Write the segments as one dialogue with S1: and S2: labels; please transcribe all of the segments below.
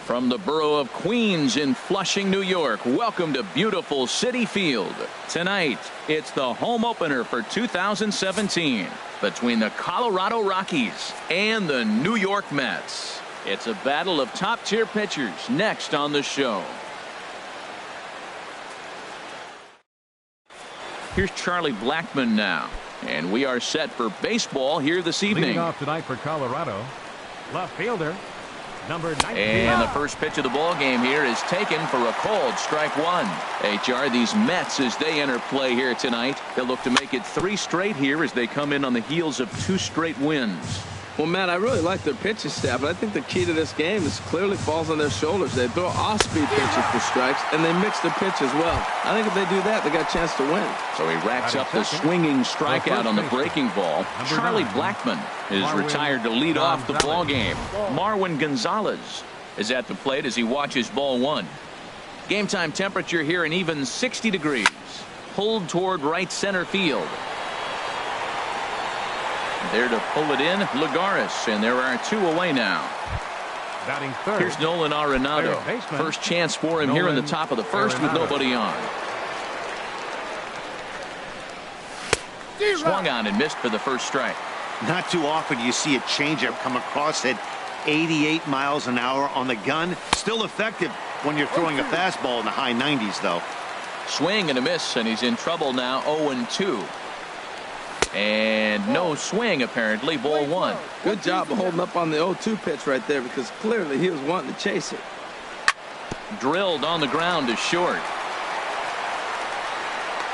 S1: From the borough of Queens in Flushing, New York, welcome to beautiful Citi Field. Tonight, it's the home opener for 2017 between the Colorado Rockies and the New York Mets. It's a battle of top-tier pitchers next on the show. Here's Charlie Blackmon now, and we are set for baseball here this evening.
S2: Leading off tonight for Colorado, left fielder, number 19.
S1: And the first pitch of the ball game here is taken for a called strike one. HR, these Mets, as they enter play here tonight, they'll look to make it 3 straight here as they come in on the heels of 2 straight wins.
S3: Well, Matt, I really like their pitching staff, but I think the key to this game is clearly falls on their shoulders. They throw off-speed pitches for strikes, and they mix their pitch as well. I think if they do that, they got a chance to win.
S1: So he racks up the swinging strikeout on the breaking ball. Charlie Blackmon is retired to lead off the ball game. Marwin Gonzalez is at the plate as he watches ball 1. Game time temperature here an even 60 degrees. Pulled toward right center field. There to pull it in, Lagares, and there are 2 away now.
S2: Batting third.
S1: Here's Nolan Arenado. First chance for him here in the top of the first with nobody on. Swung on and missed for the first strike.
S4: Not too often you see a changeup come across at 88 miles an hour on the gun. Still effective when you're throwing a fastball in the high 90s, though.
S1: Swing and a miss, and he's in trouble now. 0-2. And no swing, apparently. Ball 1.
S3: Good job of holding up on the 0-2 pitch right there, because clearly he was wanting to chase it.
S1: Drilled on the ground to short.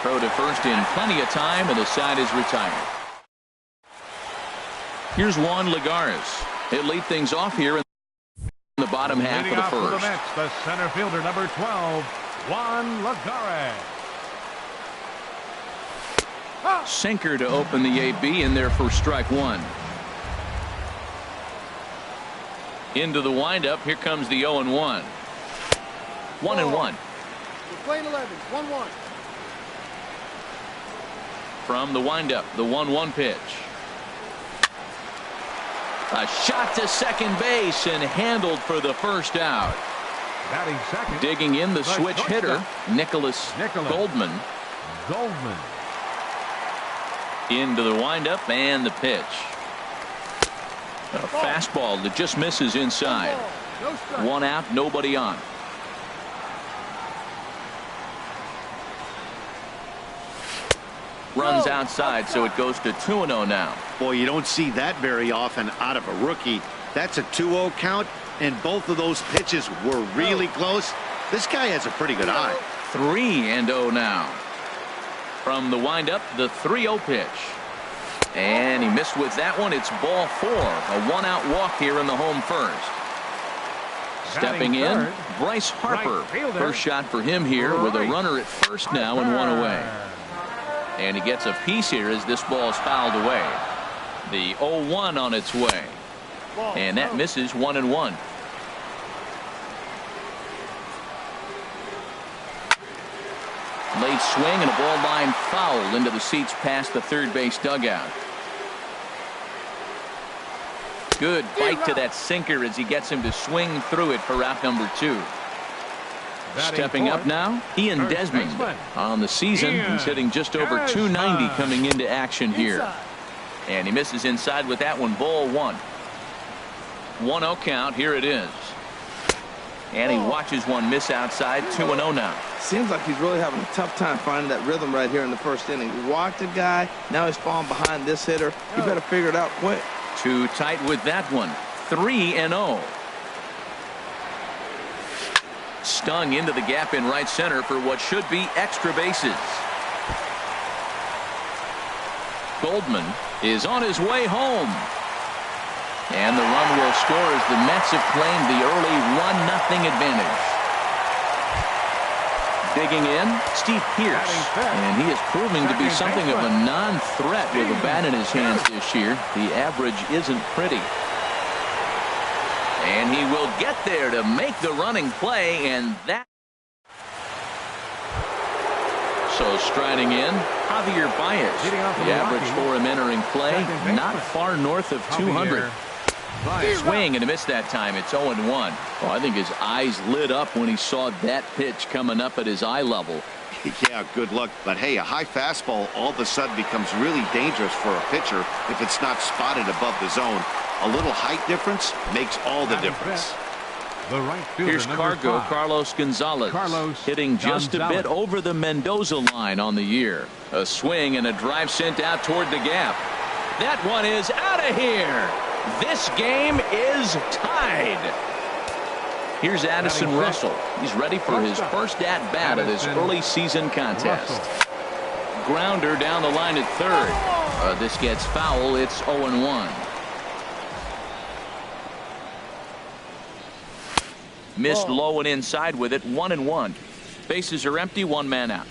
S1: Throw to first in plenty of time, and the side is retired. Here's Juan Lagares. He'll lead things off here in the bottom half of the first.
S2: The Mets, the center fielder, number 12, Juan Lagares.
S1: Sinker to open the AB in there for strike 1. Into the windup. Here comes the 0-1. 1-1.
S5: We're playing 11. 1-1.
S1: From the windup, the 1-1 pitch. A shot to second base and handled for the first out.
S2: Batting second.
S1: Digging in the switch hitter, Nicholas Goldman. Into the windup and the pitch. A fastball that just misses inside. 1 out, nobody on. Runs outside, so it goes to 2-0 now.
S4: Boy, you don't see that very often out of a rookie. That's a 2-0 count, and both of those pitches were really close. This guy has a pretty good eye.
S1: 3-0 now. From the windup, the 3-0 pitch. And he missed with that one. It's ball 4. A 1-out walk here in the home first. Stepping in, Bryce Harper. First shot for him here with a runner at first now and 1 away. And he gets a piece here as this ball is fouled away. The 0-1 on its way. And that misses. 1-1. Late swing and a ball line foul into the seats past the third base dugout. Good bite to that sinker as he gets him to swing through it for out number 2. Stepping up now, Ian Desmond. On the season, he's hitting just over 290 coming into action here. And he misses inside with that one. Ball 1. 1-0 count. Here it is. And he watches one miss outside. 2-0 now.
S3: Seems like he's really having a tough time finding that rhythm right here in the first inning. He walked a guy. Now he's falling behind this hitter. You better figure it out quick.
S1: Too tight with that one. 3-0. Stung into the gap in right center for what should be extra bases. Goldman is on his way home. And the run will score as the Mets have claimed the early 1-0 advantage. Digging in, Steve Pearce. And he is proving to be something of a non-threat with a bat in his hands this year. The average isn't pretty. And he will get there to make the running play, and that. So striding in, Javier Baez. The average for him entering play, not far north of 200. Swing and a miss that time. It's 0-1. Oh, I think his eyes lit up when he saw that pitch coming up at his eye level.
S4: Yeah, good luck. But hey, a high fastball all of a sudden becomes really dangerous for a pitcher if it's not spotted above the zone. A little height difference makes all the difference.
S2: The right fielder,
S1: Here's Cargo,
S2: 5.
S1: Carlos Gonzalez, hitting just a bit over the Mendoza line on the year. A swing and a drive sent out toward the gap. That one is out of here. This game is tied. Here's Addison Russell. He's ready for his first at-bat of this early season contest. Grounder down the line at third. This gets foul. It's 0-1. Missed low and inside with it. 1-1. Bases are empty. One man out.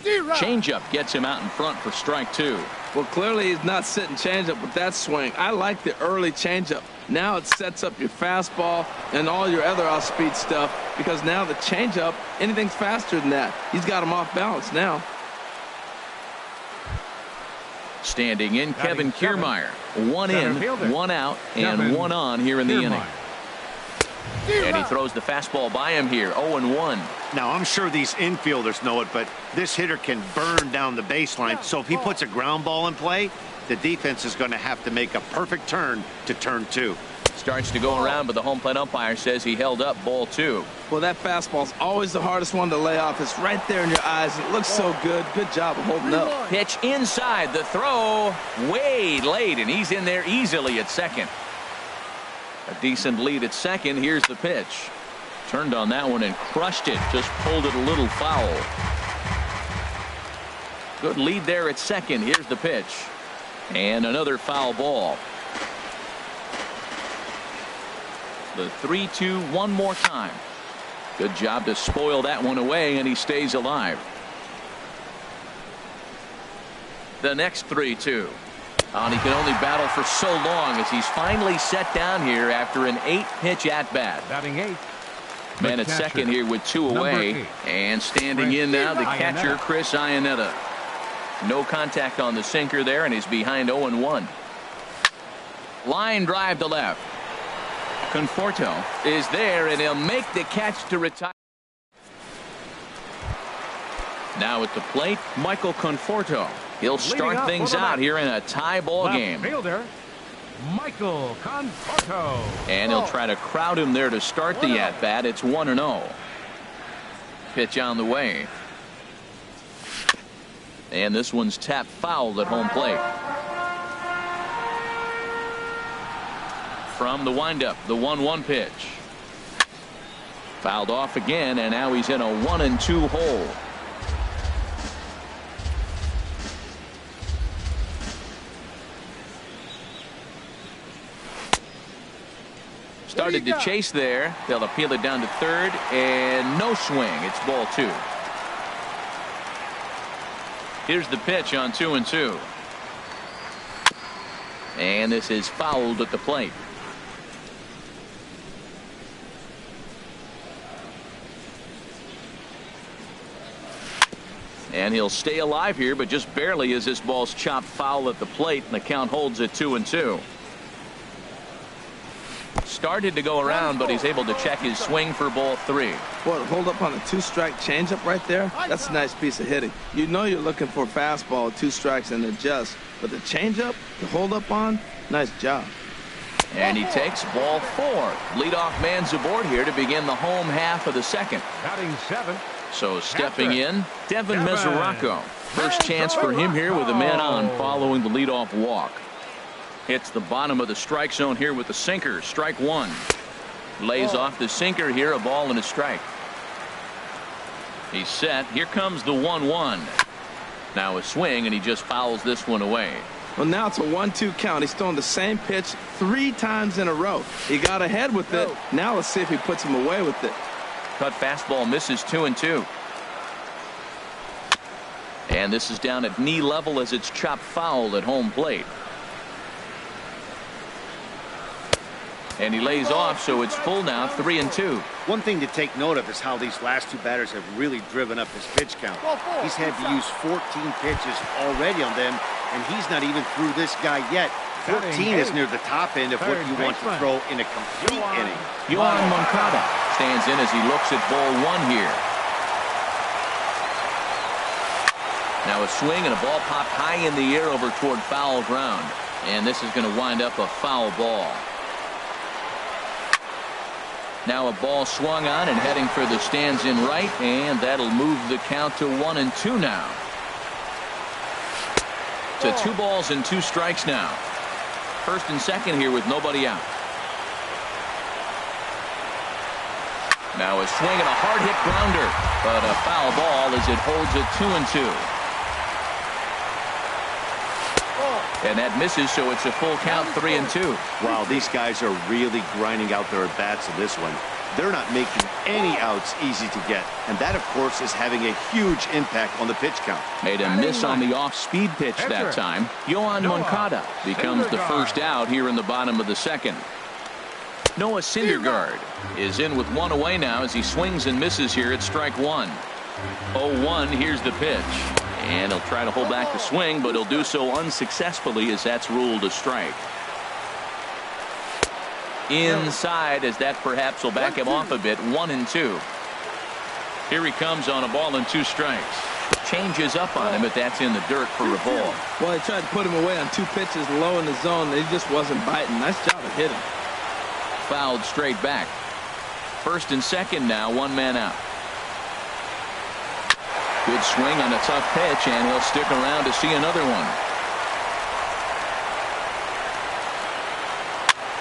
S1: Changeup gets him out in front for strike 2.
S3: Well, clearly he's not sitting changeup with that swing. I like the early changeup. Now it sets up your fastball and all your other off-speed stuff, because now the changeup, anything's faster than that. He's got him off balance now.
S1: Standing in, Kevin Kiermaier. One in, one out, and one on here in the inning. And he throws the fastball by him here. 0-1.
S4: Now, I'm sure these infielders know it, but this hitter can burn down the baseline. So if he puts a ground ball in play, the defense is going to have to make a perfect turn to turn 2.
S1: Starts to go around, but the home plate umpire says he held up ball 2.
S3: Well, that fastball's always the hardest one to lay off. It's right there in your eyes. It looks so good. Good job of holding up.
S1: Pitch inside. The throw way late, and he's in there easily at second. A decent lead at second. Here's the pitch. Turned on that one and crushed it. Just pulled it a little foul. Good lead there at second. Here's the pitch. And another foul ball. The 3-2 one more time. Good job to spoil that one away, and he stays alive. The next 3-2. And he can only battle for so long as he's finally set down here after an 8-pitch at-bat.
S2: Batting 8.
S1: Man at second here with 2 away. And standing in now, the catcher, Chris Iannetta. No contact on the sinker there, and he's behind 0-1. Line drive to left. Conforto is there, and he'll make the catch to retire. Now at the plate, Michael Conforto. He'll start things out here in a tie ball game.
S2: Fielder, Michael Conforto.
S1: And he'll try to crowd him there to start the at-bat. It's 1-0. Pitch on the way. And this one's tapped foul at home plate. From the windup, the 1-1 pitch. Fouled off again, and now he's in a 1-2 hole. Started to chase there. They'll appeal it down to third, and no swing. It's ball 2. Here's the pitch on 2-2. And this is fouled at the plate. And he'll stay alive here, but just barely as this ball's chopped foul at the plate, and the count holds at 2-2. Started to go around, but he's able to check his swing for ball 3.
S3: Boy, to hold up on a 2-strike changeup right there, that's a nice piece of hitting. You know you're looking for a fastball, 2 strikes and adjust, but the changeup to hold up on, nice job.
S1: And he takes ball 4. Leadoff man's aboard here to begin the home half of the second.
S2: Batting 7.
S1: So stepping in, Devin Mesoraco. First chance for him here with a man on following the leadoff walk. Hits the bottom of the strike zone here with the sinker. Strike 1. Lays off the sinker here, a ball and a strike. He's set. Here comes the 1-1. Now a swing, and he just fouls this one away.
S3: Well, now it's a 1-2 count. He's throwing the same pitch 3 times in a row. He got ahead with it. Now let's see if he puts him away with it.
S1: Cut fastball misses 2-2. And this is down at knee level as it's chopped foul at home plate. And he lays off, so it's full now, 3-2.
S4: One thing to take note of is how these last two batters have really driven up his pitch count. He's had to use 14 pitches already on them, and he's not even through this guy yet. 14 is near the top end of what you want to throw in a complete inning.
S1: Yohan Moncada stands in as he looks at ball one here. Now a swing and a ball popped high in the air over toward foul ground. And this is going to wind up a foul ball. Now a ball swung on and heading for the stands in right, and that'll move the count to 1-2 now. To 2 balls and 2 strikes now. First and second here with nobody out. Now a swing and a hard hit grounder, but a foul ball as it holds it 2-2. And that misses, so it's a full count, 3-2.
S4: Wow, these guys are really grinding out their at-bats in this one. They're not making any outs easy to get. And that, of course, is having a huge impact on the pitch count.
S1: Made a miss on the off-speed pitch that time. Yohan Moncada becomes the first out here in the bottom of the second. Noah Syndergaard is in with 1 away now as he swings and misses here at strike 1. 0-1, here's the pitch. And he'll try to hold back the swing, but he'll do so unsuccessfully as that's ruled a strike. Inside, as that perhaps will back him off a bit, 1-2. Here he comes on a ball and 2 strikes. Changes up on him, but that's in the dirt for a ball.
S3: Well, he tried to put him away on 2 pitches low in the zone. He just wasn't biting. Nice job of hitting.
S1: Fouled straight back. First and second now, 1 man out. Good swing on a tough pitch, and he'll stick around to see another one.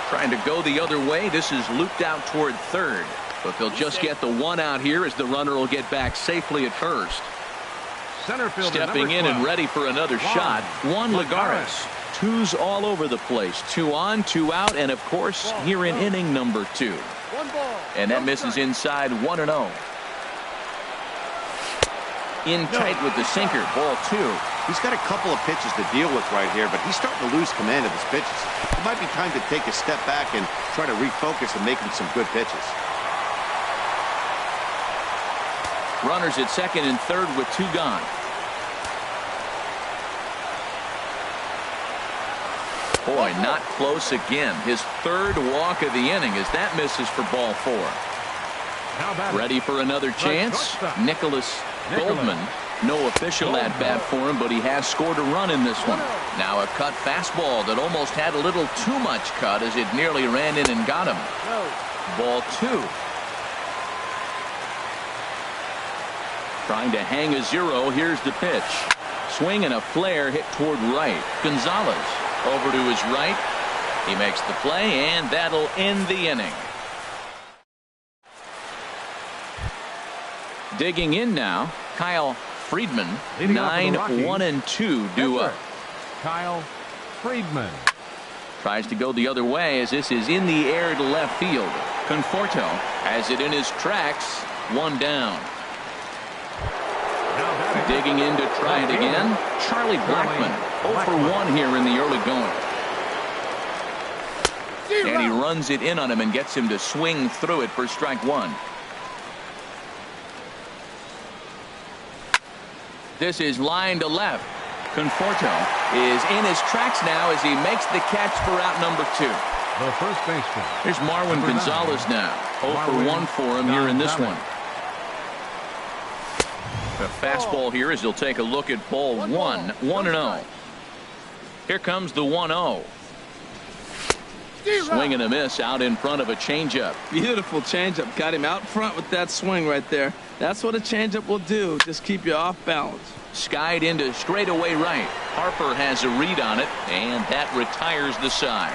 S1: Trying to go the other way. This is looped out toward third, but they'll just get the 1 out here as the runner will get back safely at first.
S2: Center fielder
S1: Stepping in and ready for another shot, Juan Lagares. 2's all over the place. 2 on, 2 out, and of course here in inning number 2. And that misses inside, 1-0. In tight with the sinker, ball 2.
S4: He's got a couple of pitches to deal with right here, but he's starting to lose command of his pitches. It might be time to take a step back and try to refocus and make him some good pitches.
S1: Runners at second and third with 2 gone. Boy, not close again. His 3rd walk of the inning as that misses for ball 4. Ready for another chance. Nicholas Goldman. No official at bat for him, but he has scored a run in this one. Now a cut fastball that almost had a little too much cut as it nearly ran in and got him. Ball 2. Trying to hang a 0. Here's the pitch. Swing and a flare hit toward right. Gonzalez over to his right. He makes the play, and that'll end the inning. Digging in now, Kyle Friedman. 9-1-2 due up.
S2: Kyle Friedman
S1: tries to go the other way as this is in the air to left field. Conforto has it in his tracks. 1 down. Digging in to try it again, Charlie Blackmon. 0 for 1 here in the early going. And he runs it in on him and gets him to swing through it for strike 1. This is line to left. Conforto is in his tracks now as he makes the catch for out number 2.
S2: The first baseman.
S1: Here's Marwin Gonzalez now. 0 for 1 for him here in this one. The fastball here as he'll take a look at ball 1. 1-0. Here comes the 1-0. Swing and a miss out in front of a changeup.
S3: Beautiful changeup. Got him out front with that swing right there. That's what a changeup will do. Just keep you off balance.
S1: Skied into straightaway right. Harper has a read on it, and that retires the side.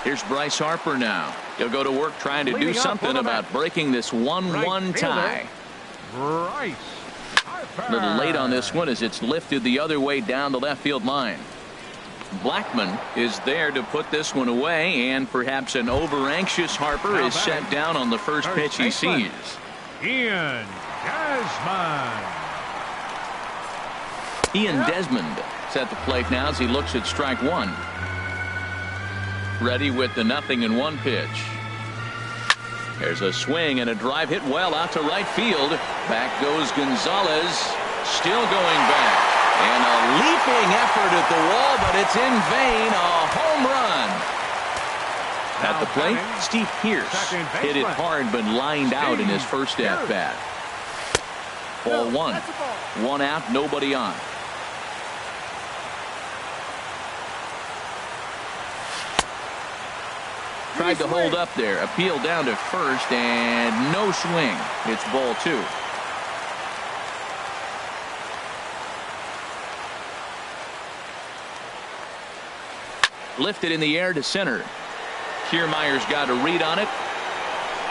S1: Here's Bryce Harper now. He'll go to work trying to do something about breaking this 1-1 tie.
S2: Bryce
S1: A little late on this one as it's lifted the other way down the left field line. Blackmon is there to put this one away, and perhaps an over-anxious Harper is set down on the first pitch he sees.
S2: Ian Desmond.
S1: Ian Desmond set the plate now as he looks at strike 1. Ready with the 0-1 pitch. There's a swing and a drive hit well out to right field. Back goes Gonzalez. Still going back. And a leaping effort at the wall, but it's in vain. A home run. At the plate, Steve Pierce hit it hard but lined out in his first at-bat. Ball one. 1 out, nobody on. Tried to hold up there. Appeal down to first and no swing. It's ball 2. Lifted in the air to center. Kiermaier's got a read on it.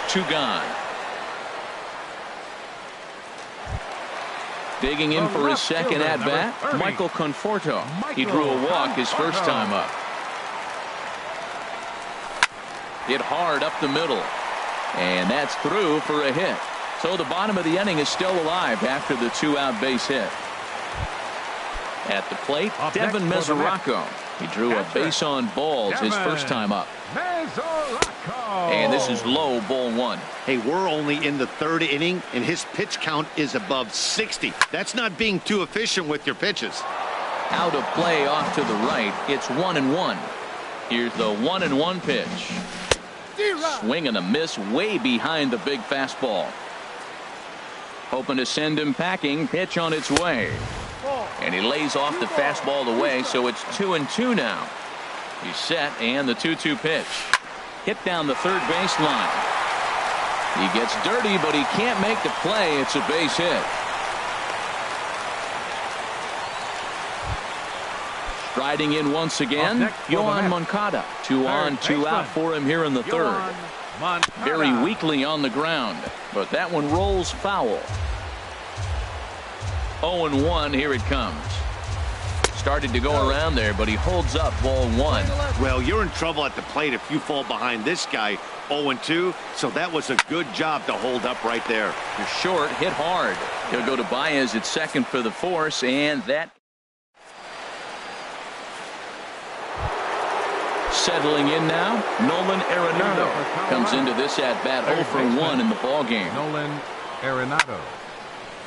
S1: 2 gone. Digging in for his second at bat, Michael Conforto. He drew a walk his first time up. Hit hard up the middle. And that's through for a hit. So the bottom of the inning is still alive after the 2-out base hit. At the plate, Devin Mesoraco. He drew a base on balls his first time up. And this is low, ball 1.
S4: Hey, we're only in the 3rd inning, and his pitch count is above 60. That's not being too efficient with your pitches.
S1: Out of play off to the right. It's 1-1. Here's the 1-1 pitch. Swing and a miss way behind the big fastball. Hoping to send him packing. Pitch on its way. And he lays off the fastball away, so it's 2-2 now. He's set, and the 2-2 pitch. Hit down the third baseline. He gets dirty, but he can't make the play. It's a base hit. Striding in once again, Yoan Moncada. 2 on, 2 out for him here in the 3rd. Very weakly on the ground, but that one rolls foul. 0-1, here it comes. Started to go around there, but he holds up, ball 1.
S4: Well, you're in trouble at the plate if you fall behind this guy. 0-2, so that was a good job to hold up right there.
S1: You're short, hit hard. He'll go to Baez at second for the force, and that settling in now. Nolan Arenado comes into this at bat 0 for 1 in the ball game.
S2: Nolan Arenado.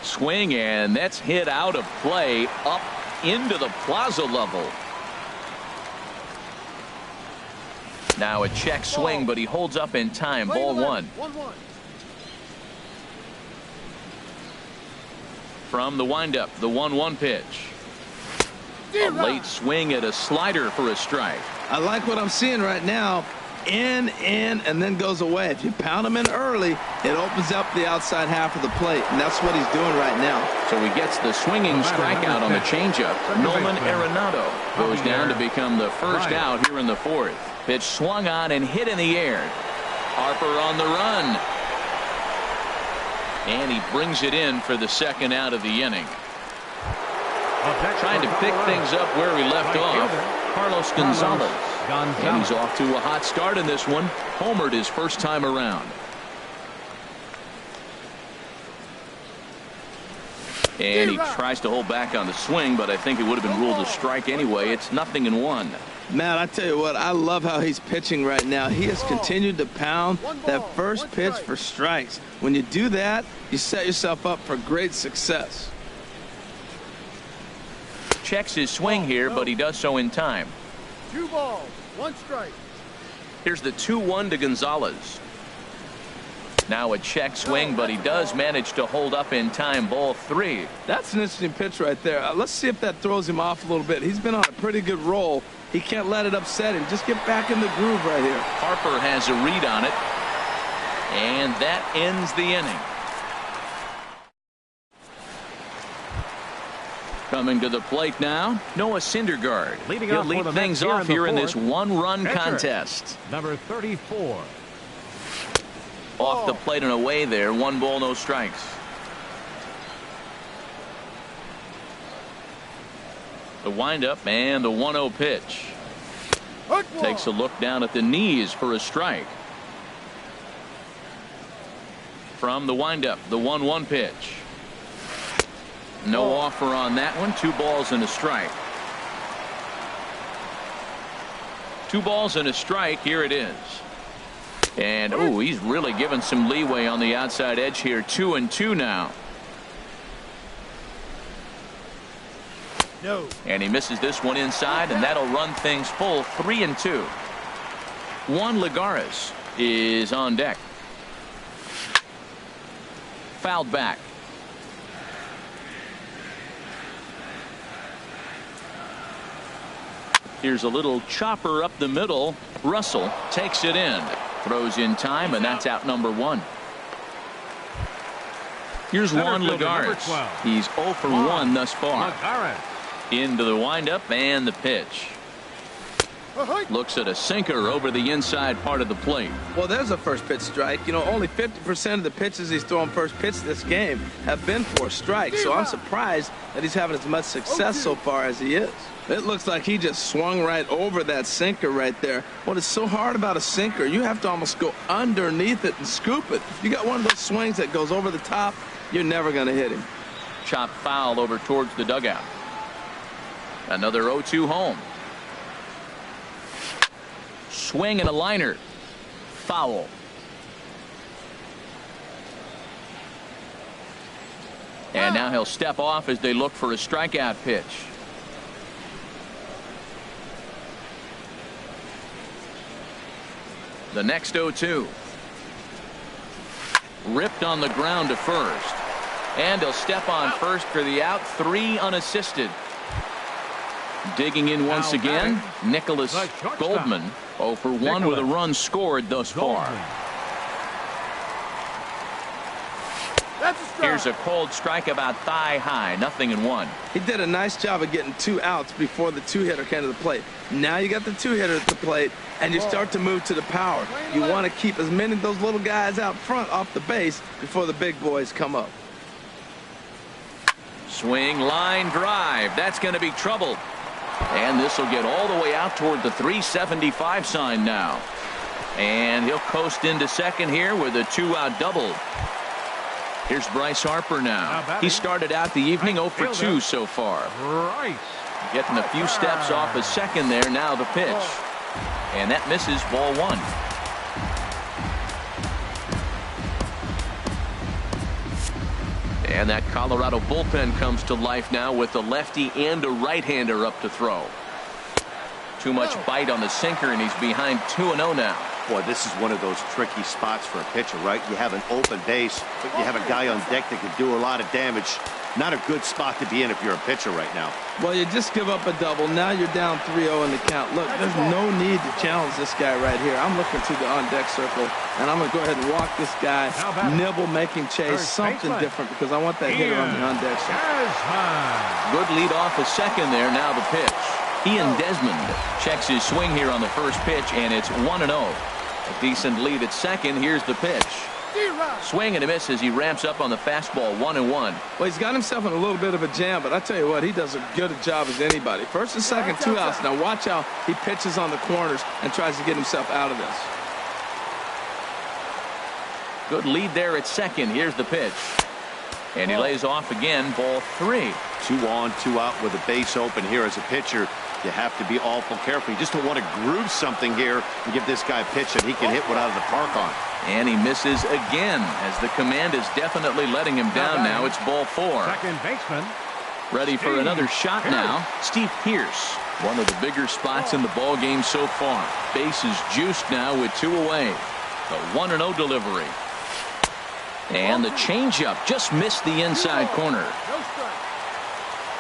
S1: Swing, and that's hit out of play up into the plaza level. Now a check swing, but he holds up in time. Ball 1. From the windup, the 1-1 pitch. A late swing at a slider for a strike.
S3: I like what I'm seeing right now. In, and then goes away. If you pound him in early, it opens up the outside half of the plate, and that's what he's doing right now.
S1: So he gets the swinging strikeout on the changeup. Nolan Arenado goes down to become the first out here in the 4th. Pitch swung on and hit in the air. Harper on the run. And he brings it in for the 2nd out of the inning. Trying to pick things up where he left off, Carlos Gonzalez. And he's off to a hot start in this one. Homered his first time around. And he tries to hold back on the swing, but I think it would have been ruled a strike anyway. It's 0-1.
S3: Matt, I tell you what, I love how he's pitching right now. He has continued to pound that first pitch for strikes. When you do that, you set yourself up for great success.
S1: Checks his swing here, but he does so in time.
S5: 2 balls, 1 strike.
S1: Here's the 2-1 to Gonzalez. Now a check swing, but he does manage to hold up in time. Ball 3.
S3: That's an interesting pitch right there. Let's see if that throws him off a little bit. He's been on a pretty good roll. He can't let it upset him. Just get back in the groove right here.
S1: Harper has a read on it. And that ends the inning. Coming to the plate now, Noah Syndergaard. He'll lead things off here in this 1-run contest.
S2: Number 34.
S1: Off the plate and away there. 1 ball, no strikes. The windup and the 1-0 pitch. Takes a look down at the knees for a strike. From the windup, the 1-1 pitch. No offer on that one. 2 balls and a strike. 2 balls and a strike. Here it is. And, oh, he's really given some leeway on the outside edge here. 2-2 now.
S5: No.
S1: And he misses this one inside, and that'll run things full. 3-2. Juan Lagares is on deck. Fouled back. Here's a little chopper up the middle. Russell takes it in. Throws in time, and that's out number 1. Here's Juan Lagares. He's 0 for 1 thus far. Into the windup and the pitch. Looks at a sinker over the inside part of the plate.
S3: Well, there's a first pitch strike. You know, only 50% of the pitches he's throwing first pitch this game have been for a strike. So I'm surprised that he's having as much success so far as he is. It looks like he just swung right over that sinker right there. What is so hard about a sinker, you have to almost go underneath it and scoop it. If you got one of those swings that goes over the top, you're never going to hit him.
S1: Chop foul over towards the dugout. Another 0-2 home. Swing and a liner. Foul. And now he'll step off as they look for a strikeout pitch. The next 0-2. Ripped on the ground to first. And he'll step on first for the out. 3 unassisted. Digging in once again, Nicholas Goldman. 0 for 1 with a run scored thus far. Here's a cold strike about thigh high. 0-1.
S3: He did a nice job of getting 2 outs before the 2-hitter came to the plate. Now you got the 2-hitter at the plate, and you start to move to the power. You want to keep as many of those little guys out front off the base before the big boys come up.
S1: Swing, line drive. That's going to be trouble. And this will get all the way out toward the 375 sign now. And he'll coast into second here with a 2-out double. Here's Bryce Harper now. He started out the evening 0 for 2 so far. Getting a few steps off a second there. Now the pitch. And that misses, ball 1. And that Colorado bullpen comes to life now with a lefty and a right-hander up to throw. Too much bite on the sinker, and he's behind 2-0 now.
S4: Boy, this is one of those tricky spots for a pitcher, right? You have an open base, but you have a guy on deck that can do a lot of damage. Not a good spot to be in if you're a pitcher right now.
S3: Well, you just give up a double. Now you're down 3-0 in the count. Look, there's no need to challenge this guy right here. I'm looking to the on-deck circle, and I'm going to go ahead and walk this guy, nibble, make him chase, something different, because I want that hitter on the on-deck circle.
S1: Good lead off a second there. Now the pitch. Ian Desmond checks his swing here on the first pitch, and it's 1-0. A decent lead at second. Here's the pitch. Swing and a miss as he ramps up on the fastball. 1-1.
S3: Well, he's got himself in a little bit of a jam, but I tell you what, he does as good a job as anybody. First and second, 2 outs. Now watch how he pitches on the corners and tries to get himself out of this.
S1: Good lead there at second. Here's the pitch. And he lays off again. Ball 3.
S4: 2 on, 2 out with a base open here as a pitcher. You have to be awful careful. You just don't want to groove something here and give this guy a pitch that he can hit one out of the park on.
S1: And he misses again as the command is definitely letting him down now. It's ball 4.
S2: Second baseman.
S1: Ready for another shot now. Steve Pearce. One of the bigger spots in the ball game so far. Base is juiced now with 2 away. The 1-0 delivery. And the changeup just missed the inside corner.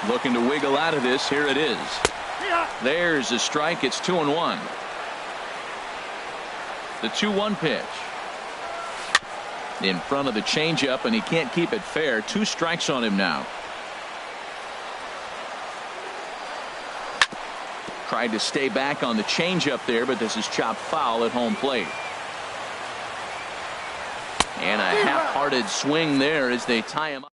S1: Looking to wiggle out of this. Here it is. There's a strike. It's 2-1. The 2-1 pitch. In front of the changeup, and he can't keep it fair. 2 strikes on him now. Tried to stay back on the changeup there, but this is chopped foul at home plate. And a half-hearted swing there as they tie him up.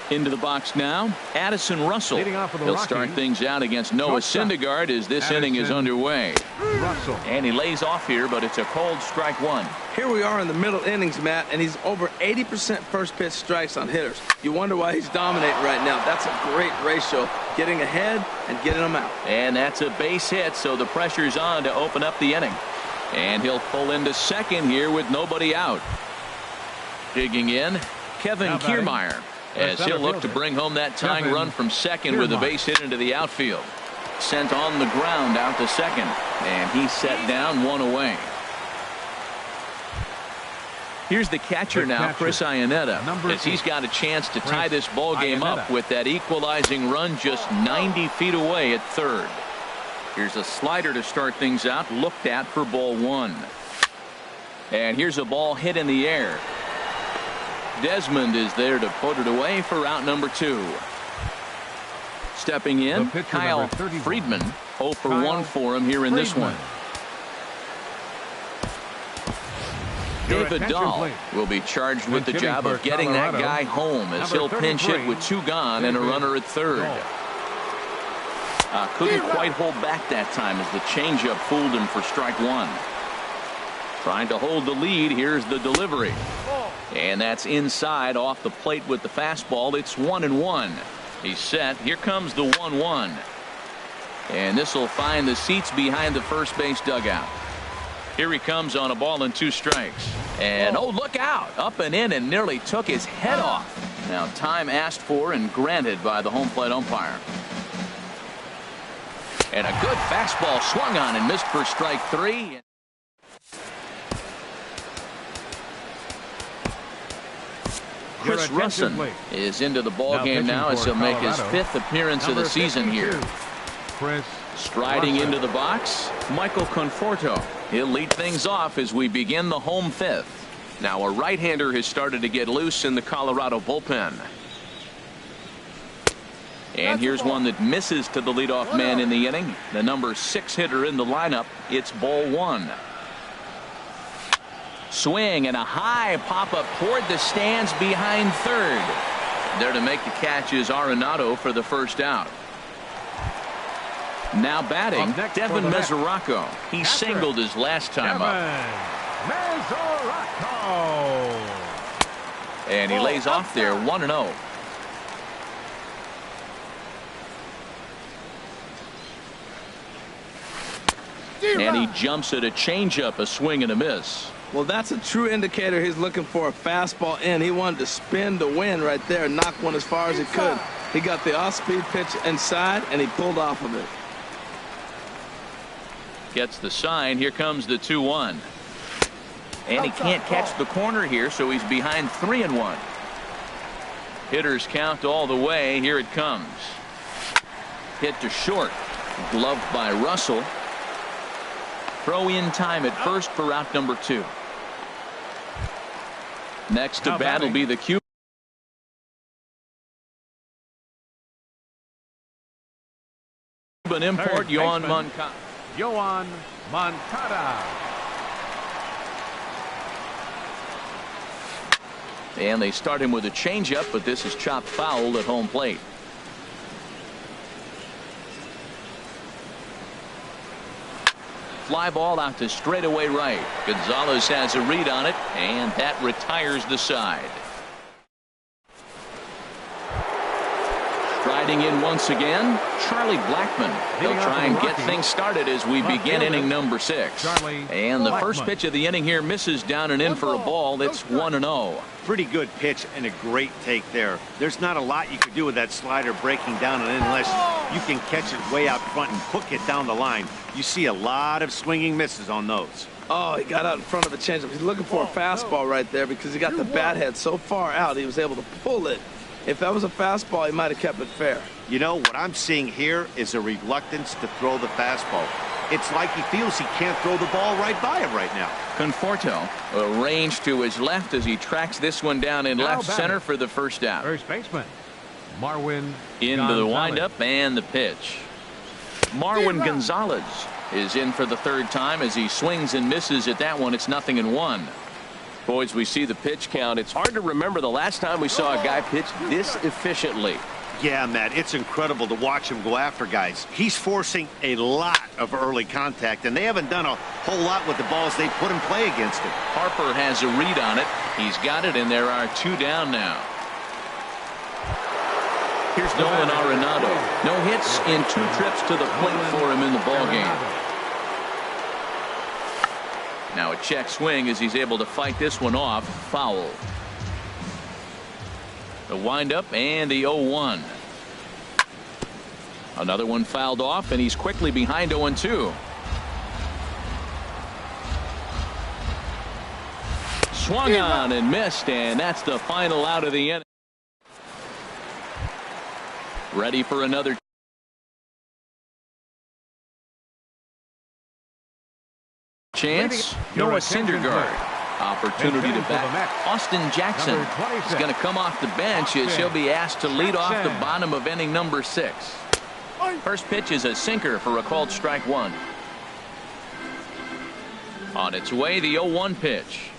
S1: Into the box now, Addison Russell.
S2: Leading off for the
S1: He'll
S2: Rockies,
S1: start things out against Noah
S2: shortstop,
S1: Syndergaard as this inning is
S2: Addison
S1: underway.
S2: Russell.
S1: And he lays off here, but it's a cold strike one.
S3: Here we are in the middle innings, Matt, and he's over 80% first pitch strikes on hitters. You wonder why he's dominating right now. That's a great ratio, getting ahead and getting them out.
S1: And that's a base hit, so the pressure's on to open up the inning. And he'll pull into second here with nobody out. Digging in, Kevin
S2: Now batting,
S1: Kiermaier, as he'll look to bring home that tying
S2: Kevin
S1: run from second with a
S2: Kiermaier.
S1: base hit into the outfield. Sent on the ground out to second, and he's set down, one away. Here's the catcher now, Chris Iannetta, as he's got a chance to tie this ball game up with that equalizing run just 90 feet away at third. Here's a slider to start things out, looked at for ball one. And here's a ball hit in the air. Desmond is there to put it away for out number two. Stepping in, Kyle Friedman, 0 for 1 for him here in this one. David Dahl will be charged with the job of getting that guy home as he'll pinch hit with two gone and a runner at third. Couldn't quite hold back that time as the changeup fooled him for strike one. Trying to hold the lead. Here's the delivery. And that's inside off the plate with the fastball. It's 1-1. He's set. Here comes the 1-1. And this will find the seats behind the first base dugout. Here he comes on a ball and 2 strikes. And oh, look out. Up and in and nearly took his head off. Now time asked for and granted by the home plate umpire. And a good fastball swung on and missed for strike 3. Chris Russin is into the ball game now as he'll make his 5th appearance of the season here. Striding into the box, Michael Conforto. He'll lead things off as we begin the home 5th. Now a right-hander has started to get loose in the Colorado bullpen. And here's one that misses to the leadoff man in the inning. The number 6 hitter in the lineup. It's ball 1. Swing and a high pop-up toward the stands behind third. There to make the catch is Arenado for the first out. Now batting, Devin Mesoraco. He singled his last time up. And he lays off there, 1-0. And he jumps at a changeup, a swing and a miss.
S3: Well, that's a true indicator he's looking for a fastball in. He wanted to spin to win right there, knock one as far as he could. He got the off-speed pitch inside, and he pulled off of it.
S1: Gets the sign. Here comes the 2-1. And he can't catch the corner here, so he's behind 3-1. Hitters count all the way. Here it comes. Hit to short. Gloved by Russell. Throw in time at first for out number 2. Next to bat will be the Cuban import, Yoan Moncada.
S2: Yoan Moncada.
S1: And they start him with a changeup, but this is chopped foul at home plate. Fly ball out to straightaway right. Gonzalez has a read on it, and that retires the side. Striding in once again, Charlie Blackmon. He'll try and get things started as we begin inning number 6. And the first pitch of the inning here misses down and in for a ball. It's 1-0.
S4: Pretty good pitch and a great take there. There's not a lot you could do with that slider breaking down and in unless you can catch it way out front and hook it down the line. You see a lot of swinging misses on those.
S3: Oh, he got out in front of a changeup. He's looking for a fastball right there because he got the bat head so far out he was able to pull it. If that was a fastball, he might have kept it fair.
S4: You know, what I'm seeing here is a reluctance to throw the fastball. It's like he feels he can't throw the ball right by him right now.
S1: Conforto arranged to his left as he tracks this one down in left center for the first out.
S2: First baseman Marwin
S1: into the windup and the pitch. Marwin Gonzalez is in for the third time as he swings and misses at that one. It's 0-1.
S6: Boys, we see the pitch count. It's hard to remember the last time we saw a guy pitch this efficiently.
S4: Yeah, Matt, it's incredible to watch him go after guys. He's forcing a lot of early contact, and they haven't done a whole lot with the balls they put in play against him.
S1: Harper has a read on it. He's got it, and there are 2 down now. Here's Nolan Arenado. No hits in 2 trips to the plate for him in the ballgame. Now a check swing as he's able to fight this one off. Foul. The windup and the 0-1. Another one fouled off, and he's quickly behind 0-2. Swung on and missed, and that's the final out of the inning. Ready for another chance. Noah Syndergaard. Opportunity to bat. Austin Jackson is going to come off the bench as he'll be asked to lead off the bottom of inning number 6. First pitch is a sinker for a called strike 1. On its way, the 0-1 pitch.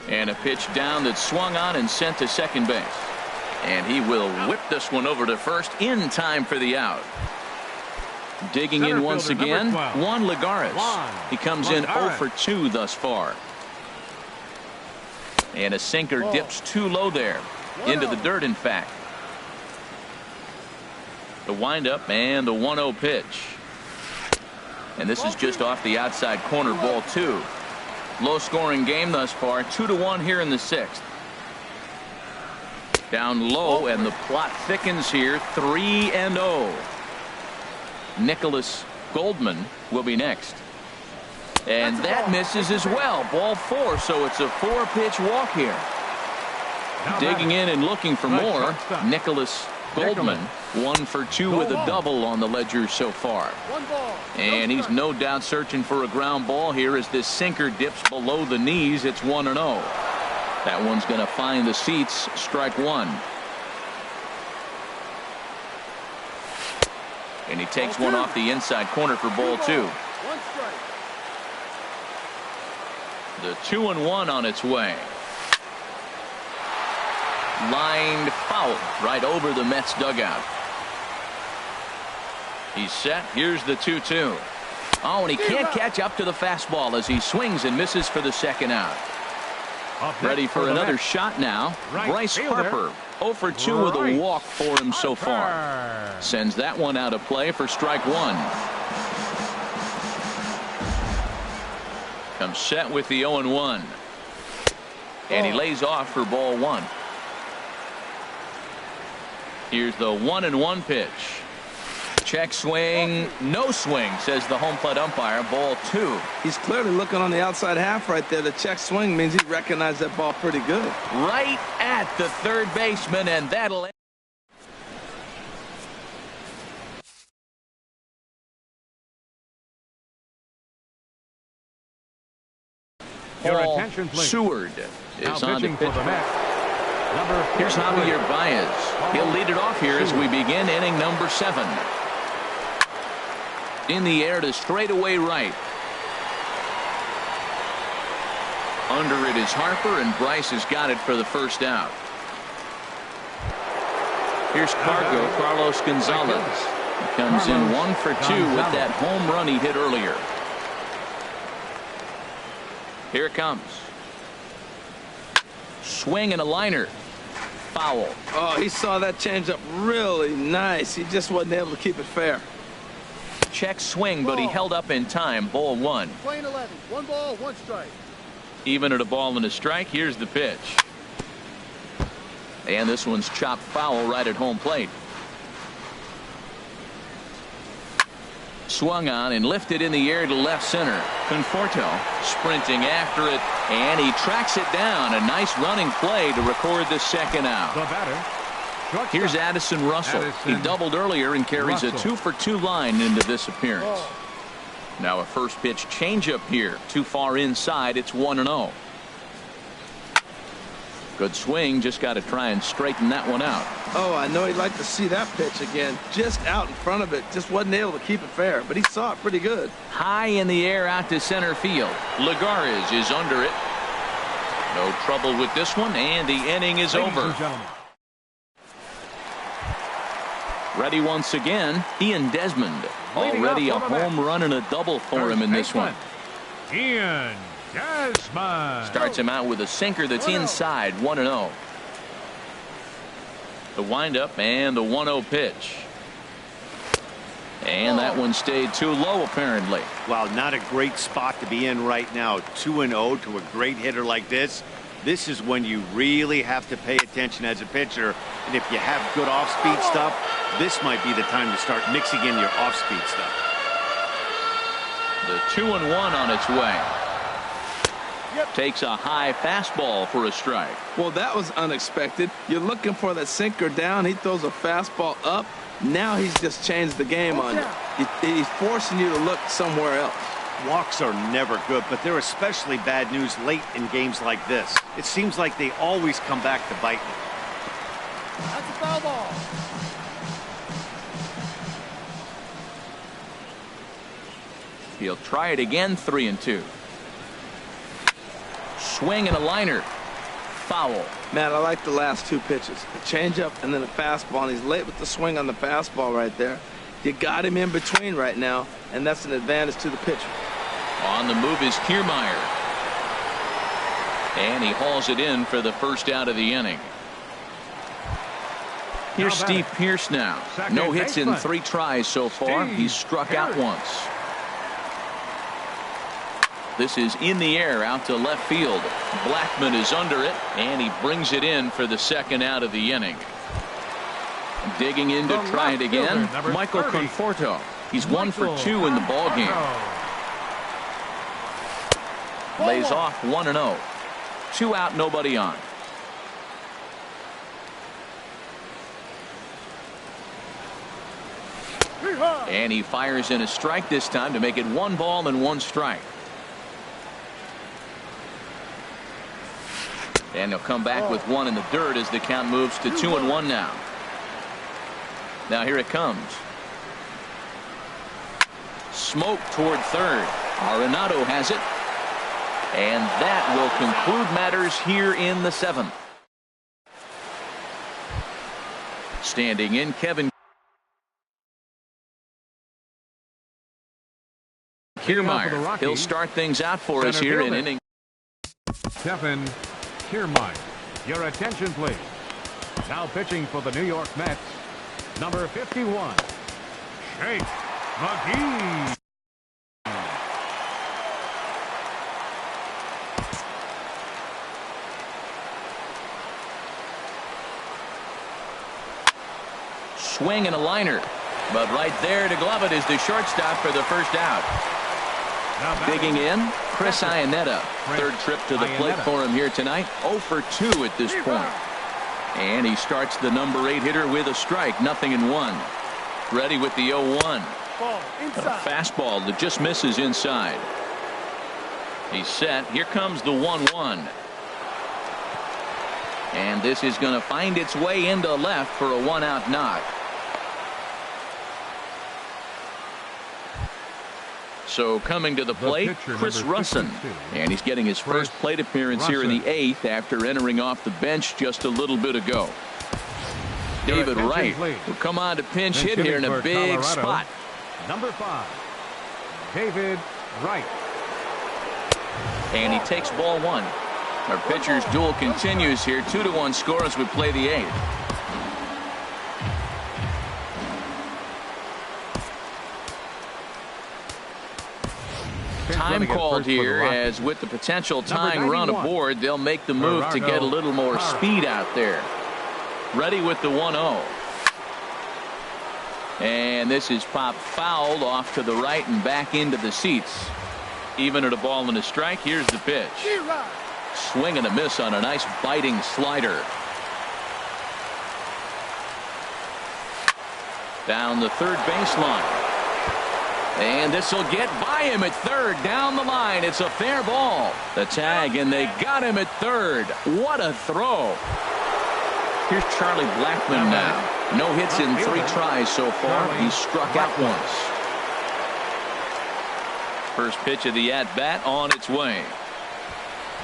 S1: And a pitch down that's swung on and sent to second base. And he will whip this one over to first in time for the out. Digging in once again, Juan Lagares. He comes in 0 for 2 thus far. And a sinker dips too low there. Into the dirt, in fact. The windup and the 1-0 pitch. And this is just off the outside corner, ball 2. Low scoring game thus far, 2-1 here in the 6th. Down low, and the plot thickens here, 3-0. Nicholas Goldman will be next. And that misses as well. Ball 4, so it's a 4-pitch walk here. Digging in and looking for more. Nicholas Goldman, 1 for 2 with a double on the ledger so far. And he's no doubt searching for a ground ball here as this sinker dips below the knees. It's 1-0. That one's going to find the seats. Strike 1. And he takes one off the inside corner for ball 2. The 2-1 on its way. Lined foul right over the Mets dugout. He's set. Here's the 2-2. Oh, and he can't catch up to the fastball as he swings and misses for the second out. Ready for another shot now. Bryce Harper, 0 for 2 with a walk for him so far. Sends that one out of play for strike 1. Comes set with the 0-1. And he lays off for ball 1. Here's the 1-1 pitch. Check swing, no swing, says the home plate umpire. Ball 2.
S3: He's clearly looking on the outside half right there. The check swing means he recognized that ball pretty good.
S1: Right at the third baseman, and that'll end.
S2: Your attention, please.
S1: Seward is
S2: Now
S1: on the
S2: pitching
S1: pitch.
S2: for the Mets. Number
S1: Here's Javier Baez. He'll lead it off here as we begin inning number 7. In the air to straightaway right. Under it is Harper, and Bryce has got it for the first out. Here's Carlos Gonzalez. He comes in 1 for 2 with that home run he hit earlier. Here it comes. Swing and a liner. Foul.
S3: Oh, he saw that changeup really nice. He just wasn't able to keep it fair.
S1: Check swing, but he held up in time. Ball 1.
S5: Playing 11. 1 ball, 1 strike.
S1: Even at a ball and a strike. Here's the pitch. And this one's chopped foul right at home plate. Swung on and lifted in the air to left center. Conforto sprinting after it, and he tracks it down. A nice running play to record the second out.
S2: The batter.
S1: Here's Addison Russell. He doubled earlier and carries a 2 for 2 line into this appearance. Now a first pitch changeup here. Too far inside. It's 1-0. Good swing. Just got to try and straighten that one out.
S3: Oh, I know he'd like to see that pitch again. Just out in front of it. Just wasn't able to keep it fair, but he saw it pretty good.
S1: High in the air out to center field. Lagares is under it. No trouble with this one, and the inning is
S2: Ladies
S1: over.
S2: and gentlemen,
S1: Ready once again, Ian Desmond.
S2: Leading
S1: Already a
S2: off for the
S1: home run and a double for him in this one.
S2: Ian Desmond.
S1: Starts him out with a sinker that's inside, 1-0. The windup and the 1-0 pitch. And that one stayed too low, apparently.
S4: Wow, not a great spot to be in right now. 2-0 to a great hitter like this. This is when you really have to pay attention as a pitcher. And if you have good off-speed stuff, this might be the time to start mixing in your off-speed stuff.
S1: The 2-1 on its way. Takes a high fastball for a strike.
S3: Well, that was unexpected. You're looking for that sinker down. He throws a fastball up. Now he's just changed the game on you. He's forcing you to look somewhere else.
S4: Walks are never good, but they're especially bad news late in games like this. It seems like they always come back to bite me.
S5: That's a foul ball.
S1: He'll try it again, 3-2. Swing and a liner. Foul.
S3: Man, I like the last two pitches. A changeup and then a fastball, and he's late with the swing on the fastball right there. You got him in between right now, and that's an advantage to the pitcher.
S1: On the move is Kiermaier. And he hauls it in for the first out of the inning. Here's Steve Pearce now. No hits in 3 tries so far. He's struck out once. This is in the air out to left field. Blackman is under it, and he brings it in for the second out of the inning. Digging in to try it again, Michael Conforto. He's 1 for 2 in the ballgame. Lays off 1-0. 2 out, nobody on. And he fires in a strike this time to make it 1 ball and 1 strike. And he'll come back with 1 in the dirt as the count moves to 2-1 now. Now here it comes. Smoke toward third. Arenado has it. And that will conclude matters here in the 7th. Standing in, Kevin Kiermaier. He'll start things out for us here in inning.
S2: Kevin Kiermaier. Your attention, please. Now pitching for the New York Mets, number 51, Shake McGee.
S1: Swing and a liner. But right there to glove it is the shortstop for the first out. Digging in, Chris Iannetta. Third trip to the plate for him here tonight. 0 for 2 at this point. And he starts the number 8 hitter with a strike. 0-1. Ready with the 0-1. A fastball that just misses inside. He's set. Here comes the 1-1. And this is going to find its way into left for a 1-out knock. So coming to the plate, Chris Russin. And he's getting his first plate appearance here in the 8th after entering off the bench just a little bit ago. David Wright will come on to pinch hit here in a big spot.
S2: Number 5, David Wright.
S1: And he takes ball 1. Our pitcher's duel continues here. 2-1 score as we play the 8th. Time called here, as with the potential tying run aboard, they'll make the move to get a little more speed out there. Ready with the 1-0. And this is popped fouled off to the right and back into the seats. Even at a ball and a strike. Here's the pitch. Swing and a miss on a nice biting slider. Down the third baseline. And this will get by him at third. Down the line. It's a fair ball. The tag, and they got him at third. What a throw. Here's Charlie Blackman now. No hits in 3 tries so far. He's struck out once. First pitch of the at-bat on its way.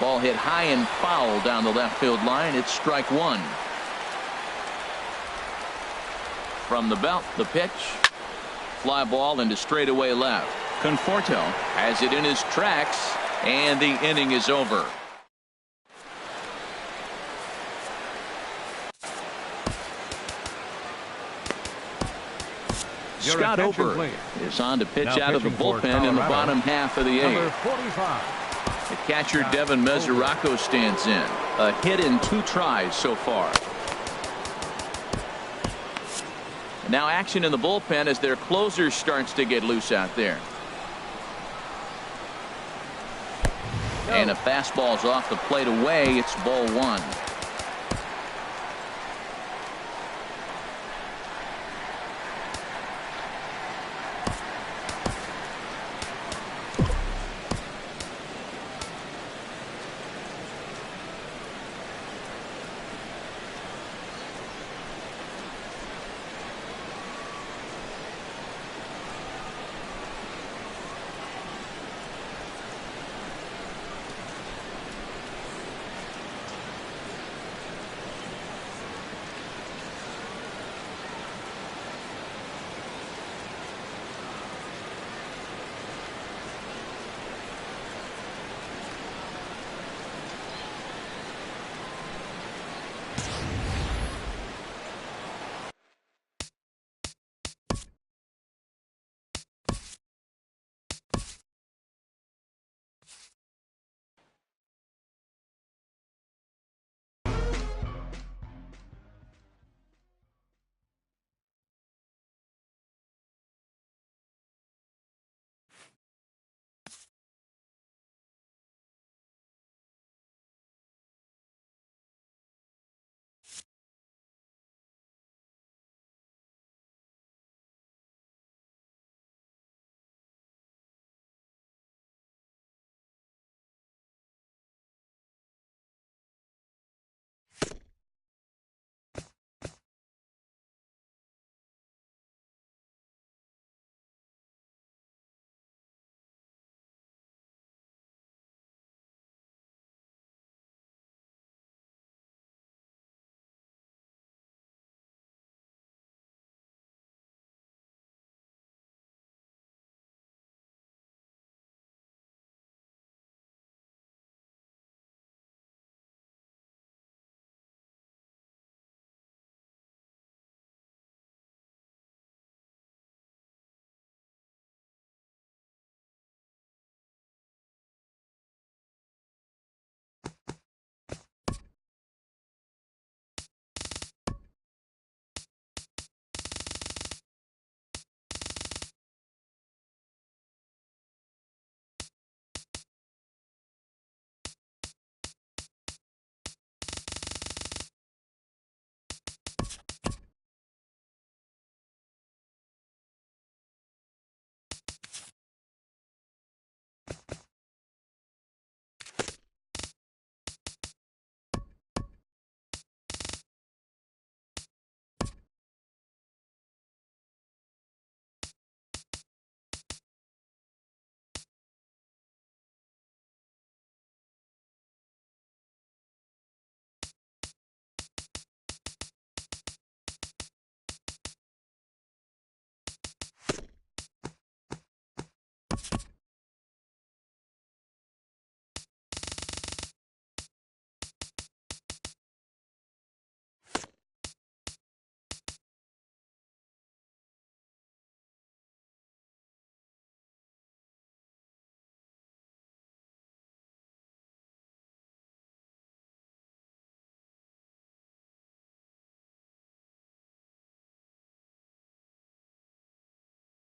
S1: Ball hit high and foul down the left field line. It's strike one. From the belt, the pitch. Fly ball into straightaway left. Conforto has it in his tracks, and the inning is over.
S2: Your
S1: Scott
S2: attention,
S1: Ober
S2: please.
S1: is on to pitch
S2: Now
S1: out of the
S2: pitching for
S1: bullpen in the
S2: Colorado,
S1: bottom half of the
S2: Number
S1: eighth.
S2: 45.
S1: The catcher
S2: Scott
S1: Devin
S2: Ober.
S1: Mesoraco stands in. A hit in 2 tries so far. And now action in the bullpen as their closer starts to get loose out there. And a fastball's off the plate away. It's ball one.